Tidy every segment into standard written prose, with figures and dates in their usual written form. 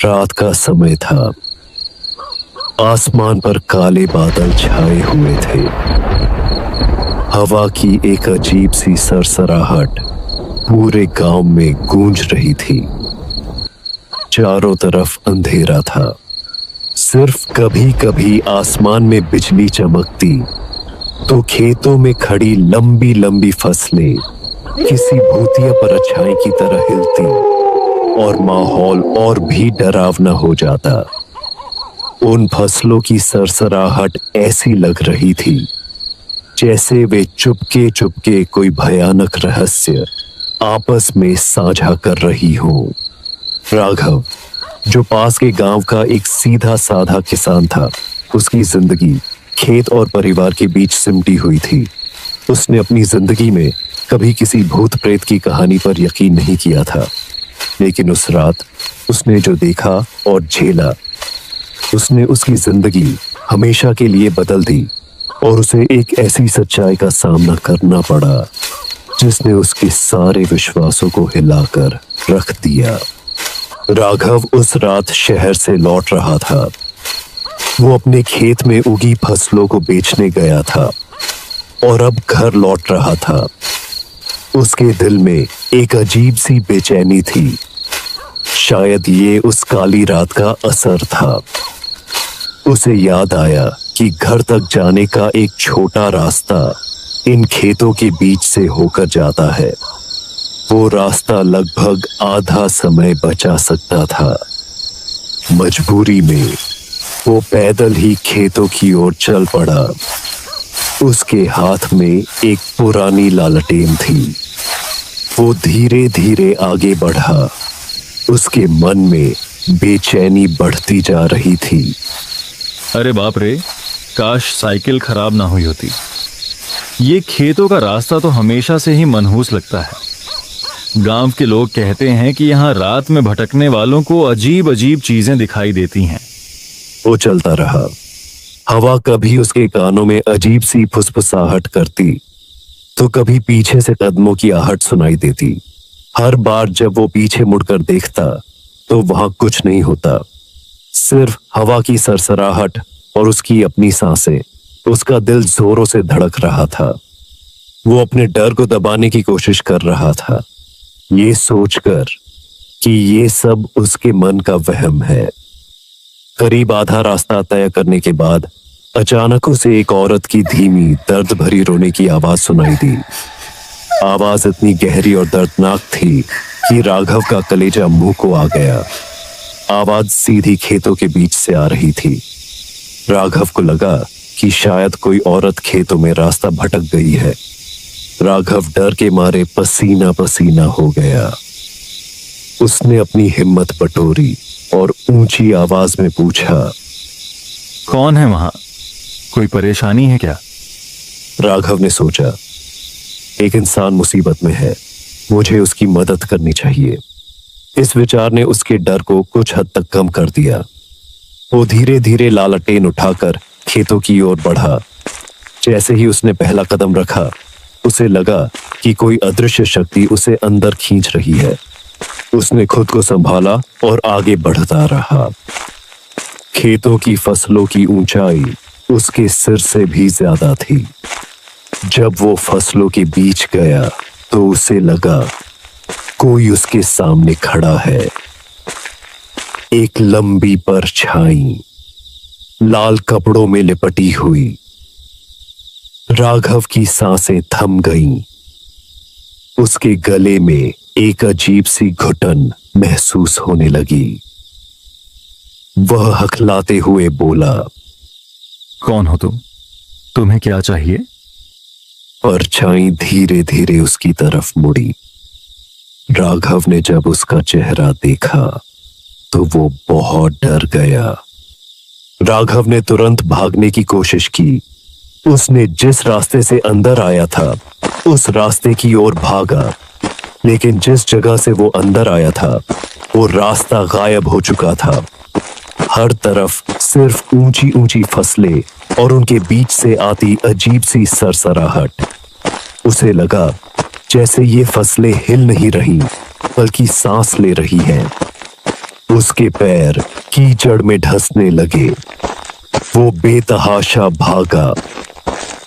रात का समय था। आसमान पर काले बादल छाए हुए थे। हवा की एक अजीब सी सरसराहट पूरे गांव में गूंज रही थी। चारों तरफ अंधेरा था। सिर्फ कभी कभी आसमान में बिजली चमकती तो खेतों में खड़ी लंबी लंबी फसलें किसी भूतिया परछाई की तरह हिलती और माहौल और भी डरावना हो जाता। उन फसलों की सरसराहट ऐसी लग रही थी जैसे वे चुपके चुपके कोई भयानक रहस्य आपस में साझा कर रही हो। राघव, जो पास के गांव का एक सीधा साधा किसान था, उसकी जिंदगी खेत और परिवार के बीच सिमटी हुई थी। उसने अपनी जिंदगी में कभी किसी भूत प्रेत की कहानी पर यकीन नहीं किया था, लेकिन उस रात उसने जो देखा और झेला, उसने उसकी जिंदगी हमेशा के लिए बदल दी और उसे एक ऐसी सच्चाई का सामना करना पड़ा जिसने उसके सारे विश्वासों को हिलाकर रख दिया। राघव उस रात शहर से लौट रहा था। वो अपने खेत में उगी फसलों को बेचने गया था और अब घर लौट रहा था। उसके दिल में एक अजीब सी बेचैनी थी। शायद ये उस काली रात का असर था। उसे याद आया कि घर तक जाने का एक छोटा रास्ता इन खेतों के बीच से होकर जाता है। वो रास्ता लगभग आधा समय बचा सकता था। मजबूरी में वो पैदल ही खेतों की ओर चल पड़ा। उसके हाथ में एक पुरानी लालटेन थी। वो धीरे धीरे आगे बढ़ा। उसके मन में बेचैनी बढ़ती जा रही थी। अरे बाप रे, काश साइकिल खराब ना हुई होती। ये खेतों का रास्ता तो हमेशा से ही मनहूस लगता है। गांव के लोग कहते हैं कि यहाँ रात में भटकने वालों को अजीब अजीब चीजें दिखाई देती हैं। वो चलता रहा। हवा कभी उसके कानों में अजीब सी फुसफुसाहट करती तो कभी पीछे से कदमों की आहट सुनाई देती। हर बार जब वो पीछे मुड़कर देखता तो वहां कुछ नहीं होता, सिर्फ हवा की सरसराहट और उसकी अपनी सांसें। उसका दिल जोरों से धड़क रहा था। वो अपने डर को दबाने की कोशिश कर रहा था, ये सोचकर कि ये सब उसके मन का वहम है। करीब आधा रास्ता तय करने के बाद अचानक उसे एक औरत की धीमी दर्द भरी रोने की आवाज सुनाई दी। आवाज इतनी गहरी और दर्दनाक थी कि राघव का कलेजा मुंह को आ गया। आवाज सीधी खेतों के बीच से आ रही थी। राघव को लगा कि शायद कोई औरत खेतों में रास्ता भटक गई है। राघव डर के मारे पसीना पसीना हो गया। उसने अपनी हिम्मत बटोरी और ऊंची आवाज में पूछा, कौन है वहां? कोई परेशानी है क्या? राघव ने सोचा, एक इंसान मुसीबत में है, मुझे उसकी मदद करनी चाहिए। इस विचार ने उसके डर को कुछ हद तक कम कर दिया। वो धीरे धीरे लालटेन उठाकर खेतों की ओर बढ़ा। जैसे ही उसने पहला कदम रखा, उसे लगा कि कोई अदृश्य शक्ति उसे अंदर खींच रही है। उसने खुद को संभाला और आगे बढ़ता रहा। खेतों की फसलों की ऊंचाई उसके सिर से भी ज्यादा थी। जब वो फसलों के बीच गया तो उसे लगा कोई उसके सामने खड़ा है। एक लंबी परछाई, लाल कपड़ों में लिपटी हुई। राघव की सांसें थम गईं। उसके गले में एक अजीब सी घुटन महसूस होने लगी। वह हकलाते हुए बोला, कौन हो तुम? तुम्हें क्या चाहिए? परछाई धीरे धीरे उसकी तरफ मुड़ी। राघव ने जब उसका चेहरा देखा तो वो बहुत डर गया। राघव ने तुरंत भागने की कोशिश की। उसने जिस रास्ते से अंदर आया था उस रास्ते की ओर भागा, लेकिन जिस जगह से वो अंदर आया था वो रास्ता गायब हो चुका था। हर तरफ सिर्फ ऊंची ऊंची फसलें और उनके बीच से आती अजीब सी सरसराहट। उसे लगा जैसे ये फसलें हिल नहीं रही बल्कि सांस ले रही हैं। उसके पैर कीचड़ में धंसने लगे। वो बेतहाशा भागा,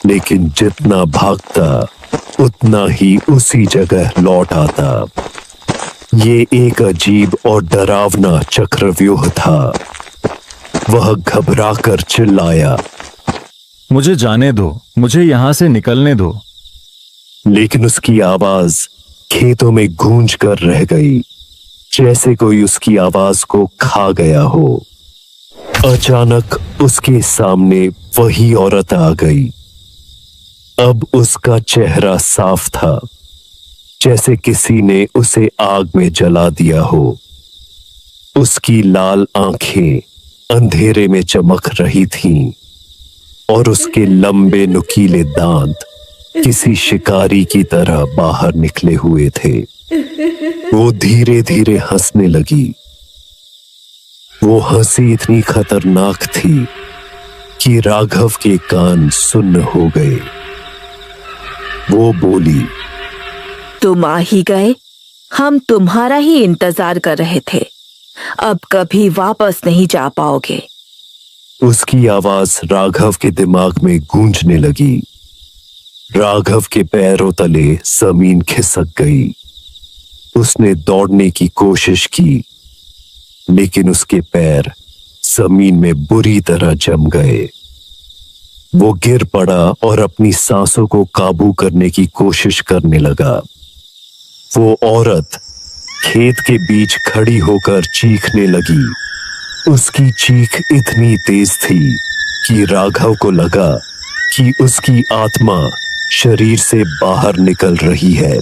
लेकिन जितना भागता उतना ही उसी जगह लौट आता। ये एक अजीब और डरावना चक्रव्यूह था। वह घबराकर चिल्लाया, मुझे जाने दो, मुझे यहां से निकलने दो। लेकिन उसकी आवाज खेतों में गूंज कर रह गई, जैसे कोई उसकी आवाज को खा गया हो। अचानक उसके सामने वही औरत आ गई। अब उसका चेहरा साफ था, जैसे किसी ने उसे आग में जला दिया हो। उसकी लाल आंखें अंधेरे में चमक रही थीं और उसके लंबे नुकीले दांत किसी शिकारी की तरह बाहर निकले हुए थे। वो धीरे धीरे हंसने लगी। वो हंसी इतनी खतरनाक थी कि राघव के कान सुन्न हो गए। वो बोली, तुम आ ही गए, हम तुम्हारा ही इंतजार कर रहे थे। अब कभी वापस नहीं जा पाओगे। उसकी आवाज राघव के दिमाग में गूंजने लगी। राघव के पैरों तले जमीन खिसक गई। उसने दौड़ने की कोशिश की, लेकिन उसके पैर जमीन में बुरी तरह जम गए। वो गिर पड़ा और अपनी सांसों को काबू करने की कोशिश करने लगा। वो औरत खेत के बीच खड़ी होकर चीखने लगी। उसकी चीख इतनी तेज थी कि राघव को लगा कि उसकी आत्मा शरीर से बाहर निकल रही है।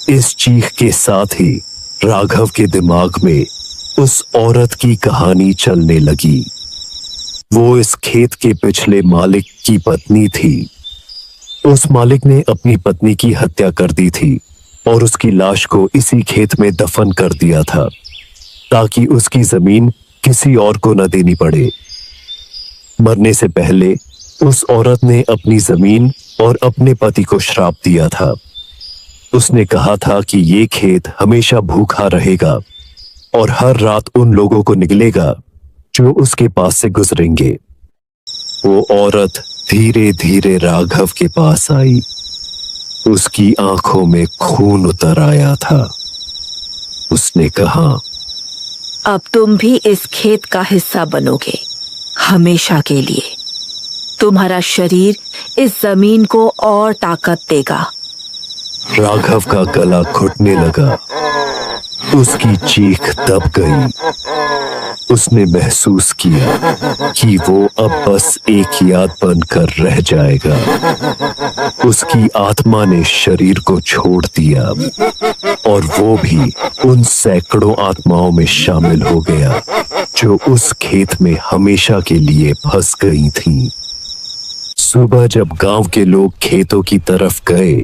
इस चीख के साथ ही राघव के दिमाग में उस औरत की कहानी चलने लगी। वो इस खेत के पिछले मालिक की पत्नी थी। उस मालिक ने अपनी पत्नी की हत्या कर दी थी और उसकी लाश को इसी खेत में दफन कर दिया था, ताकि उसकी जमीन किसी और को न देनी पड़े। मरने से पहले उस औरत ने अपनी जमीन और अपने पति को श्राप दिया था। उसने कहा था कि ये खेत हमेशा भूखा रहेगा और हर रात उन लोगों को निगलेगा जो उसके पास से गुजरेंगे। वो औरत धीरे धीरे राघव के पास आई। उसकी आंखों में खून उतर आया था। उसने कहा, अब तुम भी इस खेत का हिस्सा बनोगे, हमेशा के लिए। तुम्हारा शरीर इस जमीन को और ताकत देगा। राघव का गला घुटने लगा। उसकी चीख दब गई। उसने महसूस किया कि वो अब बस एक याद बनकर रह जाएगा। उसकी आत्मा ने शरीर को छोड़ दिया और वो भी उन सैकड़ों आत्माओं में शामिल हो गया जो उस खेत में हमेशा के लिए फंस गई थीं। सुबह जब गांव के लोग खेतों की तरफ गए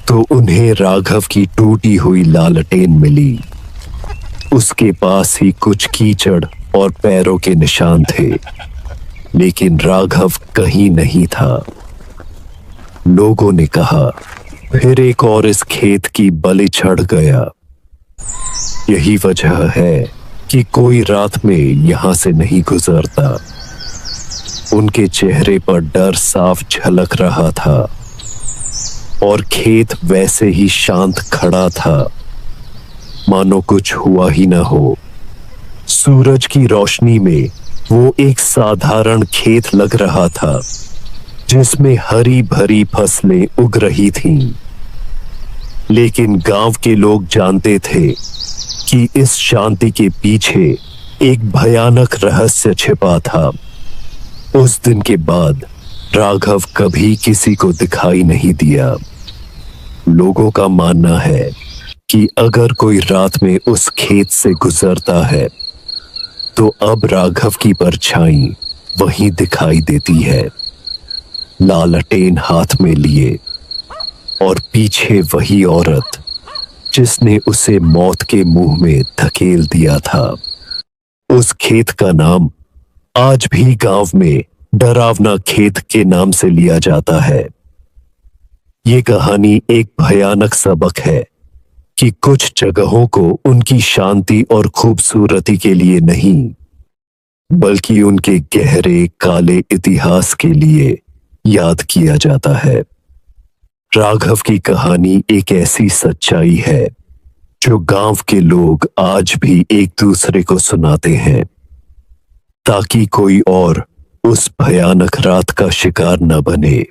तो उन्हें राघव की टूटी हुई लालटेन मिली। उसके पास ही कुछ कीचड़ और पैरों के निशान थे, लेकिन राघव कहीं नहीं था। लोगों ने कहा, फिर एक और इस खेत की बलि चढ़ गया। यही वजह है कि कोई रात में यहां से नहीं गुजरता। उनके चेहरे पर डर साफ झलक रहा था और खेत वैसे ही शांत खड़ा था, मानो कुछ हुआ ही ना हो। सूरज की रोशनी में वो एक साधारण खेत लग रहा था, जिसमें हरी भरी फसलें उग रही थीं। लेकिन गांव के लोग जानते थे कि इस शांति के पीछे एक भयानक रहस्य छिपा था। उस दिन के बाद राघव कभी किसी को दिखाई नहीं दिया। लोगों का मानना है कि अगर कोई रात में उस खेत से गुजरता है तो अब राघव की परछाई वहीं दिखाई देती है, लालटेन हाथ में लिए, और पीछे वही औरत जिसने उसे मौत के मुंह में धकेल दिया था। उस खेत का नाम आज भी गांव में डरावना खेत के नाम से लिया जाता है। ये कहानी एक भयानक सबक है कि कुछ जगहों को उनकी शांति और खूबसूरती के लिए नहीं, बल्कि उनके गहरे काले इतिहास के लिए याद किया जाता है। राघव की कहानी एक ऐसी सच्चाई है जो गांव के लोग आज भी एक दूसरे को सुनाते हैं, ताकि कोई और उस भयानक रात का शिकार न बने।